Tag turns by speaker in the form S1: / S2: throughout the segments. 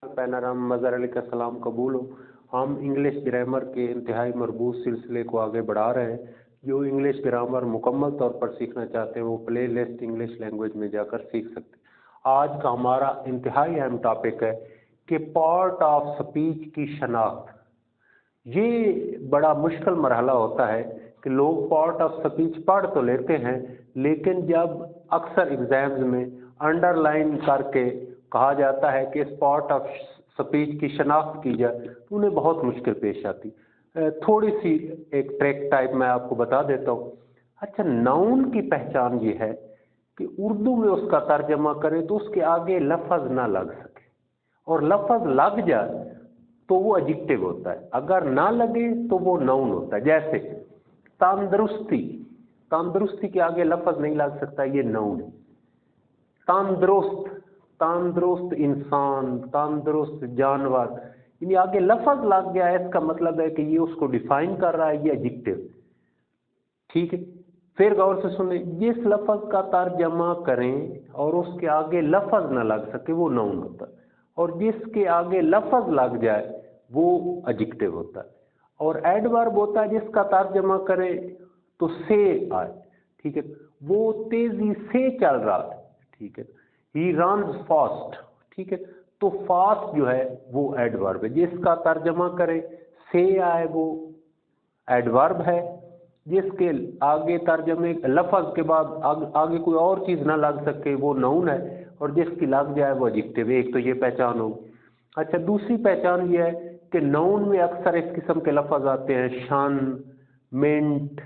S1: पैनारामा मज़हर अली का सलाम कबूल हो। हम इंग्लिश ग्रामर के इंतहाई मरबूत सिलसिले को आगे बढ़ा रहे हैं। जो इंग्लिश ग्रामर मुकम्मल तौर पर सीखना चाहते हैं वो प्ले लिस्ट इंग्लिश लैंग्वेज में जाकर सीख सकते हैं। आज का हमारा इंतहाई अहम टॉपिक है कि पार्ट ऑफ स्पीच की शनाख्त। ये बड़ा मुश्किल मरहला होता है कि लोग पार्ट ऑफ स्पीच पढ़ तो लेते हैं, लेकिन जब अक्सर एग्जाम्स में अंडरलाइन करके कहा जाता है कि इस पार्ट ऑफ स्पीच की शनाख्त की जाए तो उन्हें बहुत मुश्किल पेश आती। थोड़ी सी एक ट्रैक टाइप मैं आपको बता देता हूँ। अच्छा, नाउन की पहचान ये है कि उर्दू में उसका तर्जमा करें तो उसके आगे लफ्ज़ ना लग सके, और लफ्ज़ लग जाए तो वो एडजेक्टिव होता है, अगर ना लगे तो वो नाउन होता है। जैसे तंदुरुस्ती, तंदुरुस्ती के आगे लफ्ज़ नहीं लग सकता, ये नाउन है। तंदुरुस्त, तंदुरुस्त इंसान, तंदुरुस्त जानवर, यानी आगे लफ्ज़ लग गया है, इसका मतलब है कि ये उसको डिफाइन कर रहा है, ये एडजेक्टिव। ठीक है, फिर गौर से सुने, जिस लफ्ज़ का तर्जमा करें और उसके आगे लफ्ज़ ना लग सके वो नाउन होता है, और जिसके आगे लफ्ज़ लग जाए वो एडजेक्टिव होता है। और एडवर्ब होता है जिसका तर्जमा करें तो से आए। ठीक है, वो तेजी से चल रहा है। ठीक है, ही रन्स फास्ट। ठीक है, तो फास्ट जो है वो एडवर्ब है, जिसका तर्जमा करें से आए वो एडवर्ब है, जिसके आगे तर्जमे लफ्ज़ के बाद आगे कोई और चीज़ ना लग सके वो नाउन है, और जिसकी लग जाए वो एडजेक्टिव। एक तो ये पहचान होगी। अच्छा, दूसरी पहचान ये है कि नाउन में अक्सर इस किस्म के लफ्ज़ आते हैं, शन, मिंट,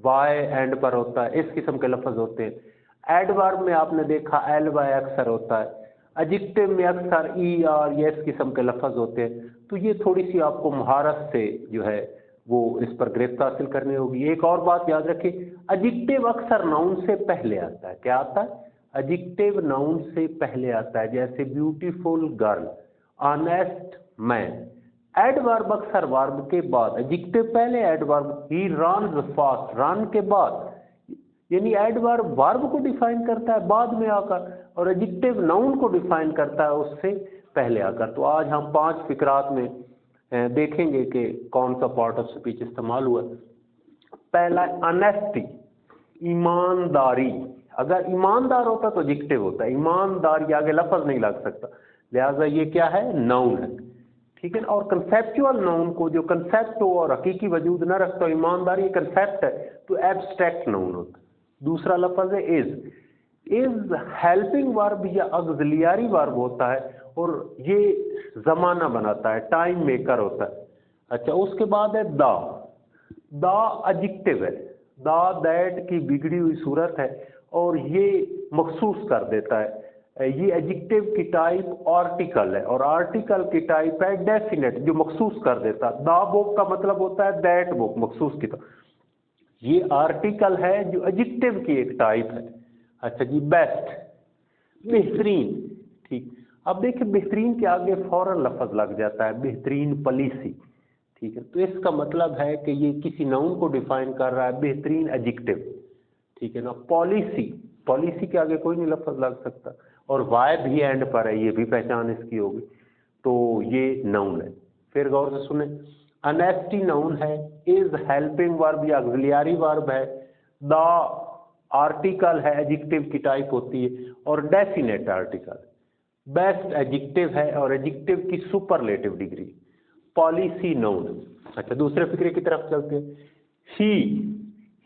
S1: वाई एंड पर होता है, इस किस्म के लफ्ज़ होते हैं। एडवर्ब में आपने देखा एल वाई अक्सर होता है। एडजेक्टिव में अक्सर ई आर या इस किस्म के लफ्ज़ होते हैं। तो ये थोड़ी सी आपको महारत से जो है वो इस पर गिरफ्त हासिल करनी होगी। एक और बात याद रखिए, एडजेक्टिव अक्सर नाउन से पहले आता है। क्या आता है? एडजेक्टिव नाउन से पहले आता है। जैसे beautiful girl, honest man. Adverb अक्सर वर्ब के बाद, एडजेक्टिव पहले, adverb. He runs fast, run के बाद, यानी एडवर्ब वर्ब को डिफाइन करता है बाद में आकर, और एडजेक्टिव नाउन को डिफाइन करता है उससे पहले आकर। तो आज हम 5 फिकरात में देखेंगे कि कौन सा पार्ट ऑफ स्पीच इस्तेमाल हुआ। पहला, ऑनेस्टी, ईमानदारी। अगर ईमानदार होता तो एडजेक्टिव होता है, ईमानदार के आगे लफ्ज़ नहीं लग सकता, लिहाजा ये क्या है? नाउन है। ठीक है, और कंसेप्चुअल नाउन को, जो कंसेप्ट हो और हकीकी वजूद न रखता हो, ईमानदारी कंसेप्ट है तो एब्स्ट्रैक्ट नाउन होता है। दूसरा लफ्ज़ है इज। इज हेल्पिंग वर्ब या ऑक्सिलियरी वर्ब होता है, और ये जमाना बनाता है, टाइम मेकर होता है। अच्छा, उसके बाद है द। द एडजेक्टिव है, द दैट की बिगड़ी हुई सूरत है, और ये मखसूस कर देता है। ये एडजेक्टिव की टाइप आर्टिकल है, और आर्टिकल की टाइप है डेफिनेट, जो मखसूस कर देता है। द बुक का मतलब होता है दैट बुक, मखसूस की तरह। ये आर्टिकल है जो एडजेक्टिव की एक टाइप है। अच्छा जी, बेस्ट, बेहतरीन। ठीक, अब देखिए बेहतरीन के आगे फौरन लफ्ज़ लग जाता है, बेहतरीन पॉलिसी। ठीक है, तो इसका मतलब है कि ये किसी नाउन को डिफाइन कर रहा है, बेहतरीन एडजेक्टिव। ठीक है ना। पॉलिसी, पॉलिसी के आगे कोई नहीं लफ्ज़ लग सकता, और वाई भी एंड पर है, ये भी पहचान इसकी होगी, तो ये नाउन है। फिर गौर से सुने, ऑनेस्टी नाउन है, इज हेल्पिंग वर्ब या ऑक्सिलियरी वर्ब है, द आर्टिकल है, एडजेक्टिव की टाइप होती है, और डेफिनेट आर्टिकल। बेस्ट एडजेक्टिव है, और एडजेक्टिव की सुपरलेटिव डिग्री। Policy noun. अच्छा, दूसरे फिक्रे की तरफ चलते हैं।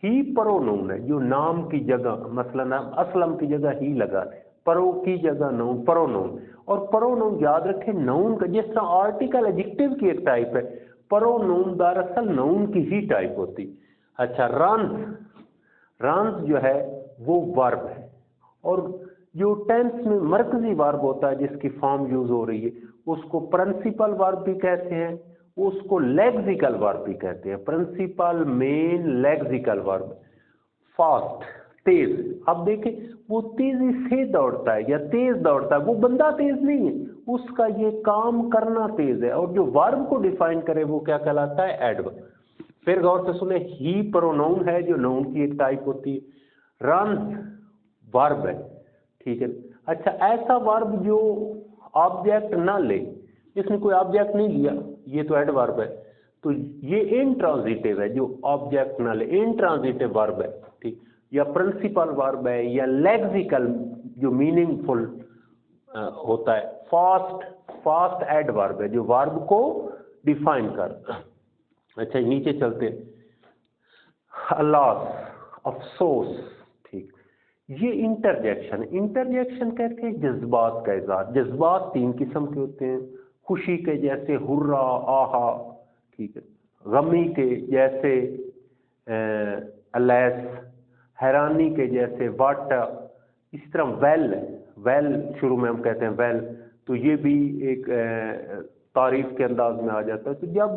S1: ही प्रोनाउन है, जो नाम की जगह, मसलन असलम की जगह ही लगा, प्रो की जगह नाउन, प्रोनाउन। और प्रोनाउन याद रखें नाउन का, जिस तरह आर्टिकल एडजेक्टिव की एक टाइप है, प्रोनाउन दरअसल नाउन की ही टाइप होती। अच्छा, रन्स, रन्स जो है वो वर्ब है, और जो टेंस में मरकजी वर्ब होता है जिसकी फॉर्म यूज हो रही है, उसको प्रिंसिपल वर्ब भी कहते हैं, उसको लेक्सिकल वर्ब भी कहते हैं। Principal, main, lexical verb. Fast, तेज। अब देखें, वो तेजी से दौड़ता है या तेज दौड़ता है, वो बंदा तेज नहीं है, उसका ये काम करना तेज है, और जो वर्ब को डिफाइन करे वो क्या कहलाता है? एडवर्ब। फिर गौर से सुने, ही प्रोनाउन है, जो नाउन की एक टाइप होती है। रन्स वर्ब है। ठीक है। अच्छा, ऐसा वर्ब जो ऑब्जेक्ट ना ले, इसने कोई ऑब्जेक्ट नहीं लिया, ये तो एडवर्ब है। तो ये इंट्रांजिटिव है, जो ऑब्जेक्ट ना ले, इंट्रांजिटिव वर्ब है, ठीक। या प्रिंसिपल वर्ब है, या लेक्सिकल जो मीनिंगफुल होता है। फास्ट एडवर्ब है जो वर्ब को डिफाइन कर। अच्छा नीचे चलते, अलास, अफसोस, ठीक। ये इंटरजेक्शन कहते हैं जज्बात का इजहार। जज्बात तीन किस्म के होते हैं, खुशी के जैसे हुर्रा, आहा, ठीक है, गमी के जैसे अलैस, हैरानी के जैसे वाट, इस तरह वेल शुरू में हम कहते हैं वेल, तो ये भी एक तारीफ के अंदाज में आ जाता है। तो जब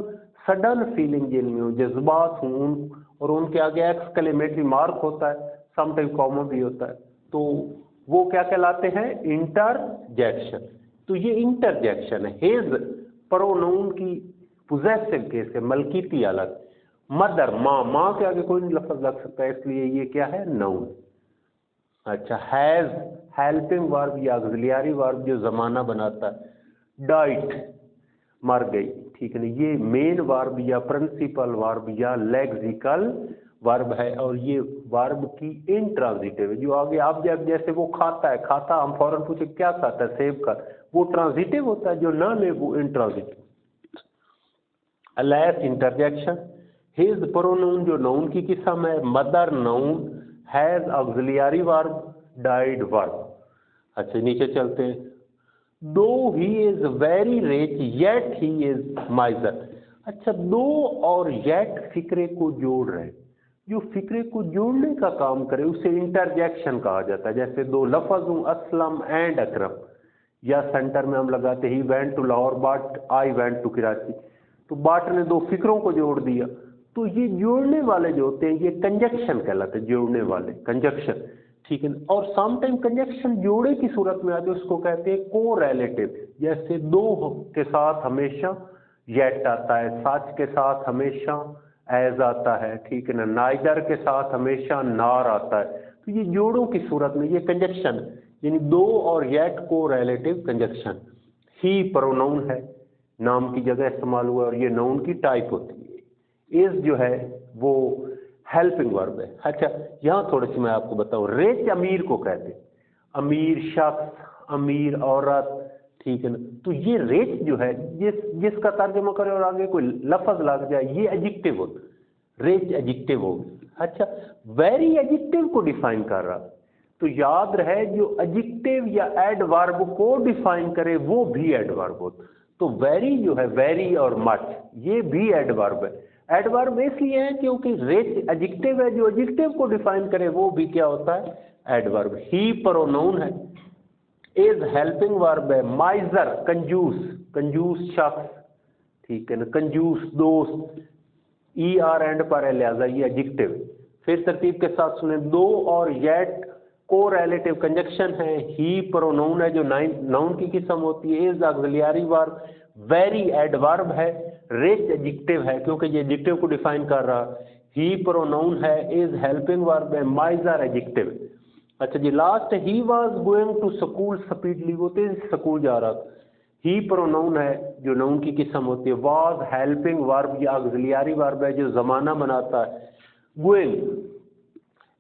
S1: सडन फीलिंग जिनमें हो, जज्बात हों, और उनके आगे एक्सक्लेमेटरी मार्क होता है, समटाइम कॉमा भी होता है, तो वो क्या कहलाते हैं, इंटरजेक्शन। तो ये इंटरजेक्शन है। हिज प्रोनाउन की पोजेसिव केस है, मलकीती हालत। मदर, माँ के आगे कोई नहीं लफ्ज लग सकता है, इसलिए ये क्या है, नाउन। अच्छा, हैज हेल्पिंग वर्ब या ऑक्सिलियरी वर्ब जो जमाना बनाता है। डाइट, मर गई, ठीक है ना, ये मेन वर्ब या प्रिंसिपल वर्ब या लेक्सिकल वर्ब है, और ये वर्ब की इंट्रांजिटिव है। जो आगे ऑब्जेक्ट जैसे वो खाता है, खाता हम फौरन पूछे क्या खाता है, सेब का, वो ट्रांजिटिव होता है, जो ना ले वो इंट्रांजिटिव। अलैस इंटरजेक्शन। हिज प्रोनाउन जो नाउन की किस्म है, mother noun, has auxiliary verb, died verb. अच्छा नीचे चलते हैं, दो he is very rich yet he is माइजर। अच्छा, दो और येट फिक्रे को जोड़ रहे, जो फिक्रे को जोड़ने का काम करे उसे इंटरजेक्शन कहा जाता है। जैसे दो लफ्ज हूं, असलम एंड अकरम, या सेंटर में हम लगाते he went to Lahore but I went to Karachi, तो बाट ने दो फिक्रों को जोड़ दिया। तो ये जोड़ने वाले जो होते हैं ये कंजक्शन कहलाते हैं, जोड़ने वाले कंजक्शन, ठीक है। और समटाइम कंजक्शन जोड़े की सूरत में आते हैं, उसको कहते हैं को रिलेटिव। जैसे दो के साथ हमेशा येट आता है, सच के साथ हमेशा एज आता है, ठीक है ना, नाइदर के साथ हमेशा नार आता है। तो ये जोड़ों की सूरत में ये कंजक्शन, यानी दो और येट को रिलेटिव कंजक्शन। ही प्रोनाउन है, नाम की जगह इस्तेमाल हुआ, और ये नाउन की टाइप होती है। इज जो है वो हेल्पिंग वर्ब है। अच्छा यहाँ थोड़ी सी मैं आपको बताऊं, रिच अमीर को कहते हैं, अमीर शख्स, अमीर औरत, ठीक है ना। तो ये रिच जो है, जिसका तर्जुमा करे और आगे कोई लफ्ज लग जाए, ये एडजेक्टिव होता है, रिच एडजेक्टिव होगा। अच्छा, वेरी एडजेक्टिव को डिफाइन कर रहा, तो याद रहे जो एडजेक्टिव या एडवर्ब को डिफाइन करे वो भी एडवर्ब होता। तो वेरी जो है, वेरी और मच, ये भी एडवर्ब है। एडवर्ब इसलिए है क्योंकि रिच एडजेक्टिव है, जो एडजेक्टिव को डिफाइन करे वो भी क्या होता है, एडवर्ब। ही प्रोनाउन है, इज हेल्पिंग वर्ब है, माइजर कंजूस शख्स, ठीक है ना, कंजूस दोस्त, ई आर एंड पर है, लिहाजा ये एडजेक्टिव। फिर तरतीब के साथ सुने, दो और येट को रिलेटिव कंजक्शन है। ही प्रोनाउन है जो नाउन की किस्म होती है, is auxiliary verb, very adverb है, रिच एडजेक्टिव है क्योंकि ये एडजेक्टिव को डिफाइन कर रहा, ही प्रोनाउन है, इज हेल्पिंग वर्ब है, माइजर एडजेक्टिव। अच्छा जी last, he was going to school speedily, वो तेज स्कूल जा रहा था। ही प्रोनाउन है जो नाउन की किस्म होती है, वाज हेल्पिंग वर्ब या ऑक्सिलियरी वर्ब है जो जमाना बनाता है। गोइंग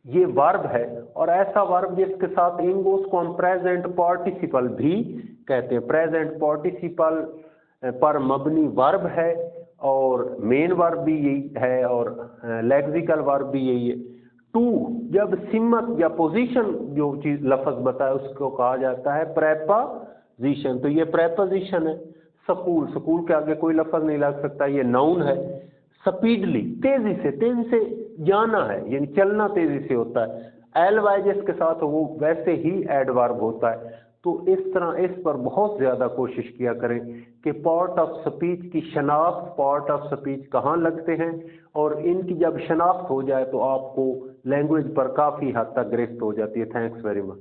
S1: ये वर्ब है, और ऐसा वर्ब जिसके साथ इंगोस को हम प्रेजेंट पार्टिसिपल भी कहते हैं। प्रेजेंट पार्टिसिपल पर मबनी वर्ब है, और मेन वर्ब भी यही है, और लेक्सिकल वर्ब भी यही है। टू जब सिमत या पोजीशन जो चीज लफ्ज बताए उसको कहा जाता है प्रेपोजिशन, तो ये प्रेपोजिशन है। स्कूल के आगे कोई लफ्ज नहीं लग सकता, ये नाउन है। स्पीडली तेजी से जाना है, यानी चलना तेजी से होता है। एल वाई जिसके साथ हो वो वैसे ही एडवर्ब होता है। तो इस तरह इस पर बहुत ज़्यादा कोशिश किया करें कि पार्ट ऑफ स्पीच की शनाख्त, पार्ट ऑफ स्पीच कहाँ लगते हैं, और इनकी जब शनाख्त हो जाए तो आपको लैंग्वेज पर काफ़ी हद तक गिरफ्त हो जाती है। Thanks very much.